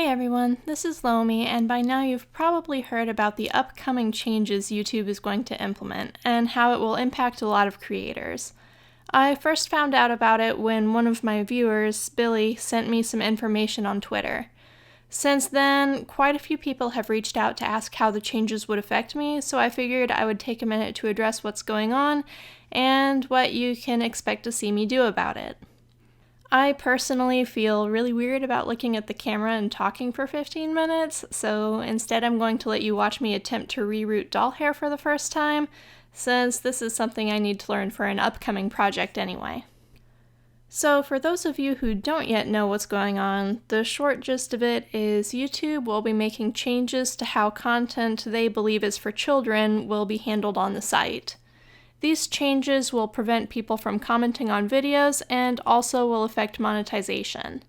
everyone, this is Lomi, and by now you've probably heard about the upcoming changes YouTube is going to implement and how it will impact a lot of creators. I first found out about it when one of my viewers, Billy, sent me some information on Twitter. Since then, quite a few people have reached out to ask how the changes would affect me, so I figured I would take a minute to address what's going on and what you can expect to see me do about it. I personally feel really weird about looking at the camera and talking for 15 minutes, so instead I'm going to let you watch me attempt to reroot doll hair for the first time, since this is something I need to learn for an upcoming project anyway. So for those of you who don't yet know what's going on, the short gist of it is YouTube will be making changes to how content they believe is for children will be handled on the site. These changes will prevent people from commenting on videos and also will affect monetization.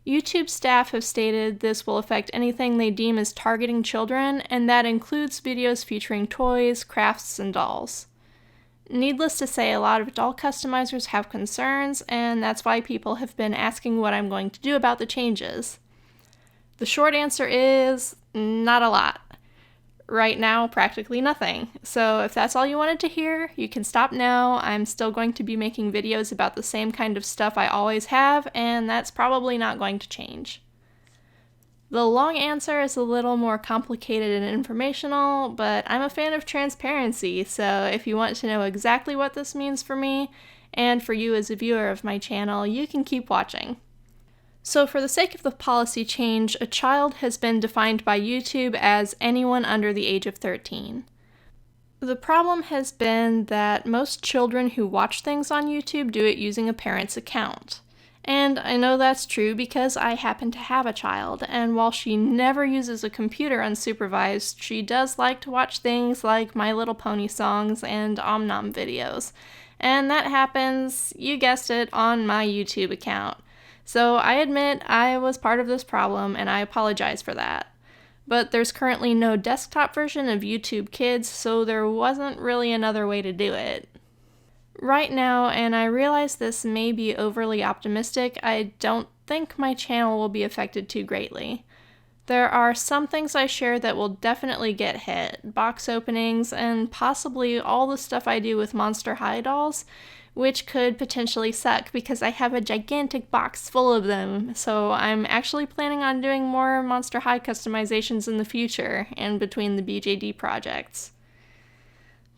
YouTube staff have stated this will affect anything they deem as targeting children, and that includes videos featuring toys, crafts, and dolls. Needless to say, a lot of doll customizers have concerns, and that's why people have been asking what I'm going to do about the changes. The short answer is not a lot. Right now, practically nothing. So if that's all you wanted to hear, you can stop now. I'm still going to be making videos about the same kind of stuff I always have, and that's probably not going to change. The long answer is a little more complicated and informational, but I'm a fan of transparency, so if you want to know exactly what this means for me, and for you as a viewer of my channel, you can keep watching. So for the sake of the policy change, a child has been defined by YouTube as anyone under the age of 13. The problem has been that most children who watch things on YouTube do it using a parent's account. And I know that's true because I happen to have a child, and while she never uses a computer unsupervised, she does like to watch things like My Little Pony songs and Om Nom videos. And that happens, you guessed it, on my YouTube account. So I admit I was part of this problem, and I apologize for that. But there's currently no desktop version of YouTube Kids, so there wasn't really another way to do it. Right now, and I realize this may be overly optimistic, I don't think my channel will be affected too greatly. There are some things I share that will definitely get hit, box openings, and possibly all the stuff I do with Monster High dolls, which could potentially suck because I have a gigantic box full of them, so I'm actually planning on doing more Monster High customizations in the future and between the BJD projects.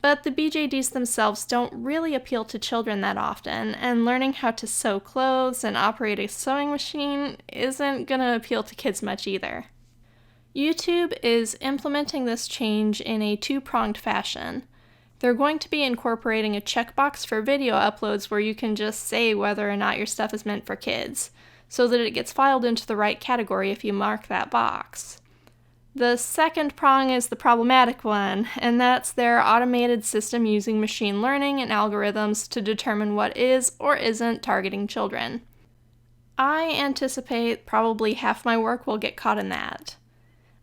But the BJDs themselves don't really appeal to children that often, and learning how to sew clothes and operate a sewing machine isn't gonna appeal to kids much either. YouTube is implementing this change in a two-pronged fashion. They're going to be incorporating a checkbox for video uploads where you can just say whether or not your stuff is meant for kids, so that it gets filed into the right category if you mark that box. The second prong is the problematic one, and that's their automated system using machine learning and algorithms to determine what is or isn't targeting children. I anticipate probably half my work will get caught in that.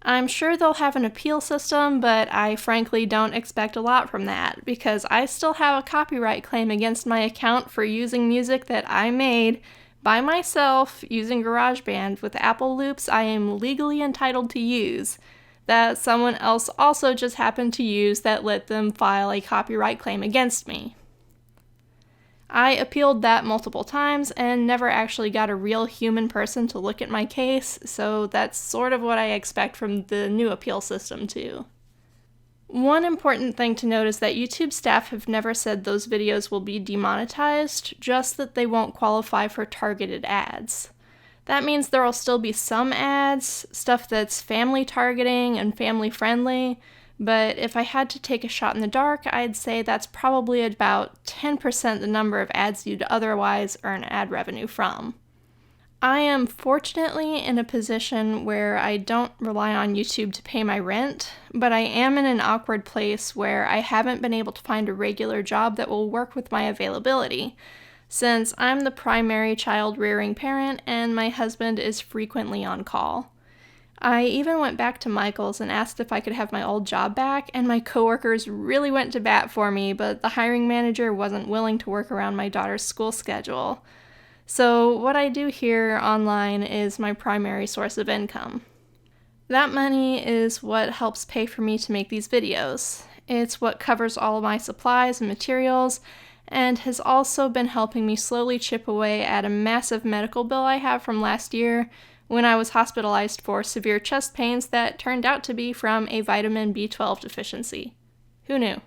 I'm sure they'll have an appeal system, but I frankly don't expect a lot from that, because I still have a copyright claim against my account for using music that I made by myself using GarageBand with Apple loops I am legally entitled to use, that someone else also just happened to use that let them file a copyright claim against me. I appealed that multiple times and never actually got a real human person to look at my case, so that's sort of what I expect from the new appeal system too. One important thing to note is that YouTube staff have never said those videos will be demonetized, just that they won't qualify for targeted ads. That means there will still be some ads, stuff that's family targeting and family friendly, but if I had to take a shot in the dark, I'd say that's probably about 10% the number of ads you'd otherwise earn ad revenue from. I am fortunately in a position where I don't rely on YouTube to pay my rent, but I am in an awkward place where I haven't been able to find a regular job that will work with my availability, since I'm the primary child-rearing parent and my husband is frequently on call. I even went back to Michael's and asked if I could have my old job back, and my coworkers really went to bat for me, but the hiring manager wasn't willing to work around my daughter's school schedule. So what I do here online is my primary source of income. That money is what helps pay for me to make these videos. It's what covers all of my supplies and materials, and has also been helping me slowly chip away at a massive medical bill I have from last year when I was hospitalized for severe chest pains that turned out to be from a vitamin B12 deficiency. Who knew?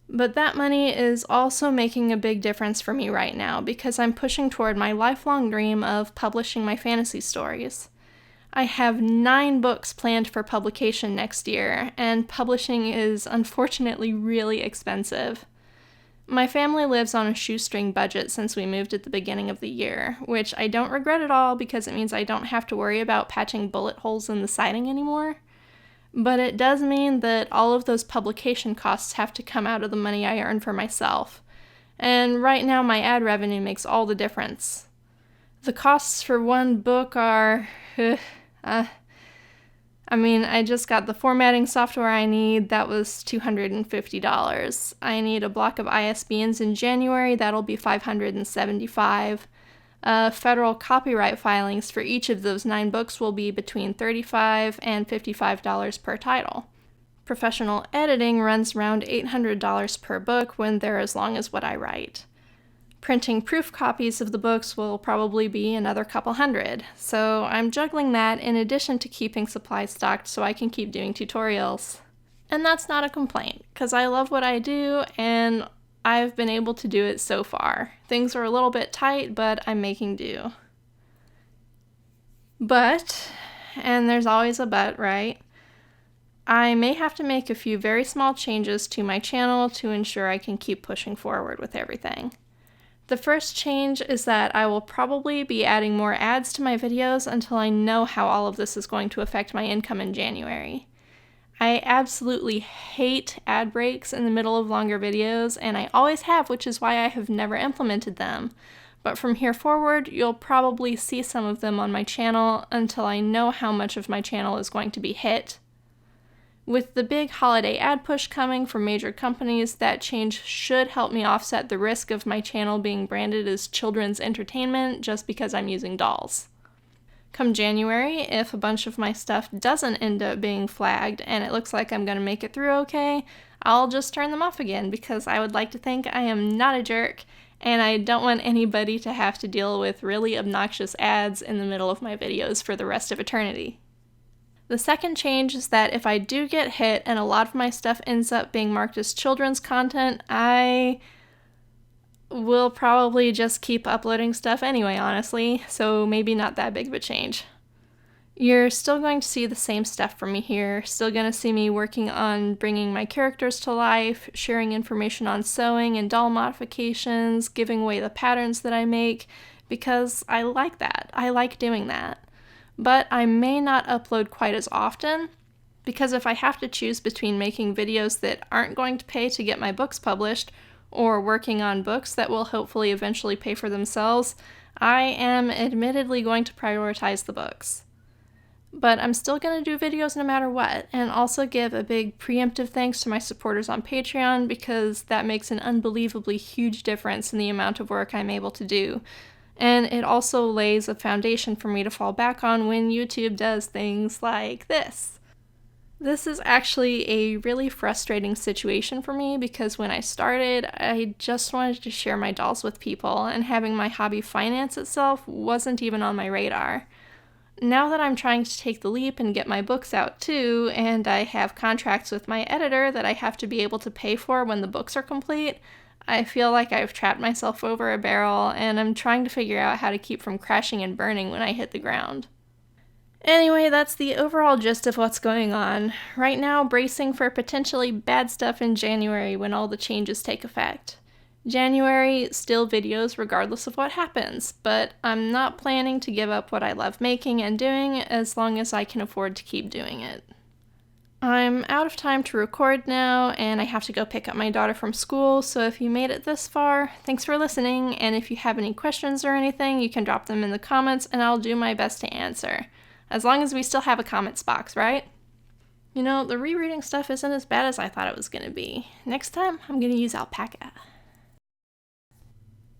But that money is also making a big difference for me right now because I'm pushing toward my lifelong dream of publishing my fantasy stories. I have 9 books planned for publication next year, and publishing is unfortunately really expensive. My family lives on a shoestring budget since we moved at the beginning of the year, which I don't regret at all because it means I don't have to worry about patching bullet holes in the siding anymore. But it does mean that all of those publication costs have to come out of the money I earn for myself. And right now my ad revenue makes all the difference. The costs for one book are... I just got the formatting software I need. That was $250. I need a block of ISBNs in January. That'll be $575. Federal copyright filings for each of those 9 books will be between $35 and $55 per title. Professional editing runs around $800 per book when they're as long as what I write. Printing proof copies of the books will probably be another couple hundred, so I'm juggling that in addition to keeping supplies stocked so I can keep doing tutorials. And that's not a complaint, because I love what I do and I've been able to do it so far. Things are a little bit tight, but I'm making do. But, and there's always a but, right? I may have to make a few very small changes to my channel to ensure I can keep pushing forward with everything. The first change is that I will probably be adding more ads to my videos until I know how all of this is going to affect my income in January. I absolutely hate ad breaks in the middle of longer videos, and I always have, which is why I have never implemented them. But from here forward, you'll probably see some of them on my channel until I know how much of my channel is going to be hit. With the big holiday ad push coming from major companies, that change should help me offset the risk of my channel being branded as children's entertainment just because I'm using dolls. Come January, if a bunch of my stuff doesn't end up being flagged and it looks like I'm going to make it through okay, I'll just turn them off again because I would like to think I am not a jerk and I don't want anybody to have to deal with really obnoxious ads in the middle of my videos for the rest of eternity. The second change is that if I do get hit and a lot of my stuff ends up being marked as children's content, I will probably just keep uploading stuff anyway, honestly, so maybe not that big of a change. You're still going to see the same stuff from me here, still going to see me working on bringing my characters to life, sharing information on sewing and doll modifications, giving away the patterns that I make, because I like that. I like doing that. But I may not upload quite as often, because if I have to choose between making videos that aren't going to pay to get my books published, or working on books that will hopefully eventually pay for themselves, I am admittedly going to prioritize the books. But I'm still going to do videos no matter what, and also give a big preemptive thanks to my supporters on Patreon, because that makes an unbelievably huge difference in the amount of work I'm able to do. And it also lays a foundation for me to fall back on when YouTube does things like this. This is actually a really frustrating situation for me because when I started, I just wanted to share my dolls with people, and having my hobby finance itself wasn't even on my radar. Now that I'm trying to take the leap and get my books out too, and I have contracts with my editor that I have to be able to pay for when the books are complete, I feel like I've trapped myself over a barrel, and I'm trying to figure out how to keep from crashing and burning when I hit the ground. Anyway, that's the overall gist of what's going on. Right now, bracing for potentially bad stuff in January when all the changes take effect. January, still videos regardless of what happens, but I'm not planning to give up what I love making and doing as long as I can afford to keep doing it. I'm out of time to record now, and I have to go pick up my daughter from school, so if you made it this far, thanks for listening, and if you have any questions or anything, you can drop them in the comments, and I'll do my best to answer. As long as we still have a comments box, right? You know, the rereading stuff isn't as bad as I thought it was going to be. Next time, I'm going to use alpaca.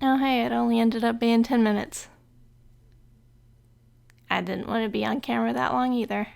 Oh hey, it only ended up being 10 minutes. I didn't want to be on camera that long either.